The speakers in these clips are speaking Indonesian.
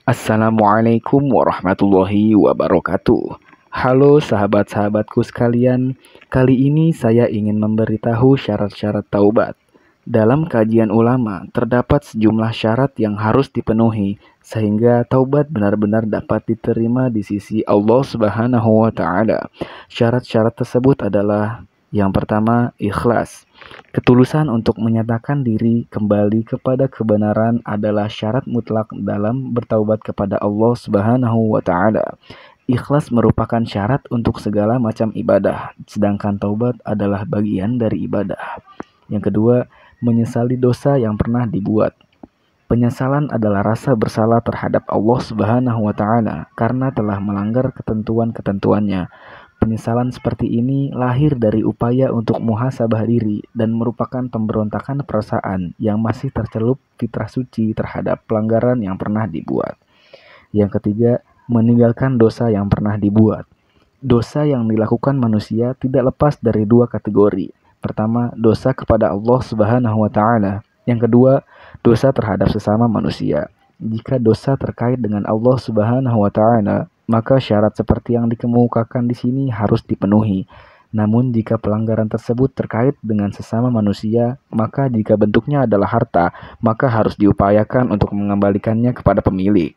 Assalamualaikum warahmatullahi wabarakatuh. Halo sahabat-sahabatku sekalian, kali ini saya ingin memberitahu syarat-syarat taubat. Dalam kajian ulama, terdapat sejumlah syarat yang harus dipenuhi sehingga taubat benar-benar dapat diterima di sisi Allah Subhanahu wa taala. Syarat-syarat tersebut adalah yang pertama, ikhlas. Ketulusan untuk menyatakan diri kembali kepada kebenaran adalah syarat mutlak dalam bertaubat kepada Allah Subhanahu wa taala. Ikhlas merupakan syarat untuk segala macam ibadah, sedangkan taubat adalah bagian dari ibadah. Yang kedua, menyesali dosa yang pernah dibuat. Penyesalan adalah rasa bersalah terhadap Allah Subhanahu wa taala karena telah melanggar ketentuan-ketentuannya. Penyesalan seperti ini lahir dari upaya untuk muhasabah diri dan merupakan pemberontakan perasaan yang masih tercelup fitrah suci terhadap pelanggaran yang pernah dibuat. Yang ketiga, meninggalkan dosa yang pernah dibuat. Dosa yang dilakukan manusia tidak lepas dari dua kategori. Pertama, dosa kepada Allah Subhanahu wa taala. Yang kedua, dosa terhadap sesama manusia. Jika dosa terkait dengan Allah Subhanahu wa taala, maka syarat seperti yang dikemukakan di sini harus dipenuhi. Namun jika pelanggaran tersebut terkait dengan sesama manusia, maka jika bentuknya adalah harta, maka harus diupayakan untuk mengembalikannya kepada pemilik.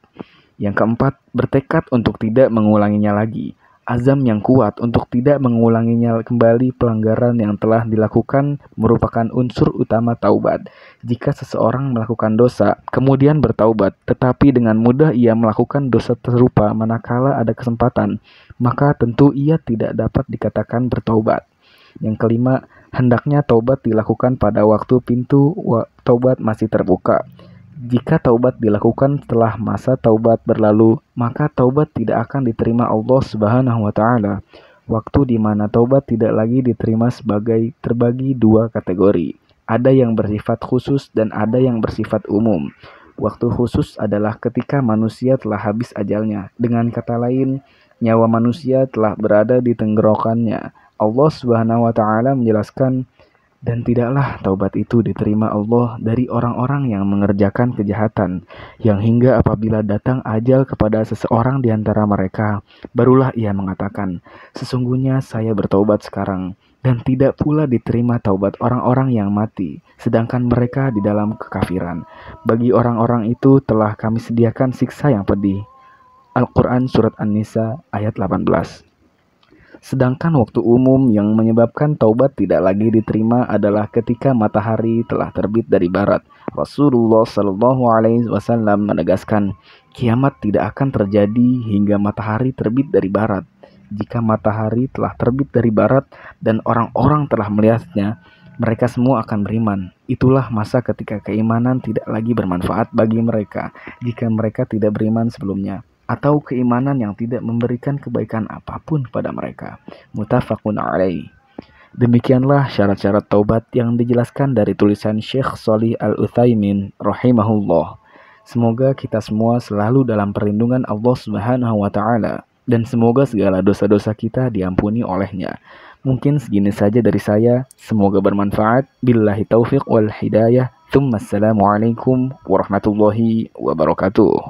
Yang keempat, bertekad untuk tidak mengulanginya lagi. Azam yang kuat untuk tidak mengulanginya kembali pelanggaran yang telah dilakukan merupakan unsur utama taubat. Jika seseorang melakukan dosa, kemudian bertaubat, tetapi dengan mudah ia melakukan dosa serupa manakala ada kesempatan, maka tentu ia tidak dapat dikatakan bertaubat. Yang kelima, hendaknya taubat dilakukan pada waktu pintu taubat masih terbuka. Jika taubat dilakukan setelah masa taubat berlalu, maka taubat tidak akan diterima Allah Subhanahu wa taala. Waktu di mana taubat tidak lagi diterima sebagai terbagi dua kategori. Ada yang bersifat khusus dan ada yang bersifat umum. Waktu khusus adalah ketika manusia telah habis ajalnya. Dengan kata lain, nyawa manusia telah berada di tenggorokannya. Allah Subhanahu wa taala menjelaskan, dan tidaklah taubat itu diterima Allah dari orang-orang yang mengerjakan kejahatan, yang hingga apabila datang ajal kepada seseorang di antara mereka, barulah ia mengatakan, sesungguhnya saya bertaubat sekarang, dan tidak pula diterima taubat orang-orang yang mati, sedangkan mereka di dalam kekafiran. Bagi orang-orang itu telah kami sediakan siksa yang pedih. Al-Quran Surat An-Nisa ayat 18. Sedangkan waktu umum yang menyebabkan taubat tidak lagi diterima adalah ketika matahari telah terbit dari barat. Rasulullah Shallallahu Alaihi Wasallam menegaskan, kiamat tidak akan terjadi hingga matahari terbit dari barat. Jika matahari telah terbit dari barat dan orang-orang telah melihatnya, mereka semua akan beriman. Itulah masa ketika keimanan tidak lagi bermanfaat bagi mereka jika mereka tidak beriman sebelumnya, atau keimanan yang tidak memberikan kebaikan apapun pada mereka. Muttafaqun alaih. Demikianlah syarat-syarat taubat yang dijelaskan dari tulisan Syekh Shalih Al-Utsaimin rahimahullah. Semoga kita semua selalu dalam perlindungan Allah Subhanahu wa taala dan semoga segala dosa-dosa kita diampuni olehnya. Mungkin segini saja dari saya. Semoga bermanfaat. Billahi taufiq wal hidayah. Assalamualaikum warahmatullahi wabarakatuh.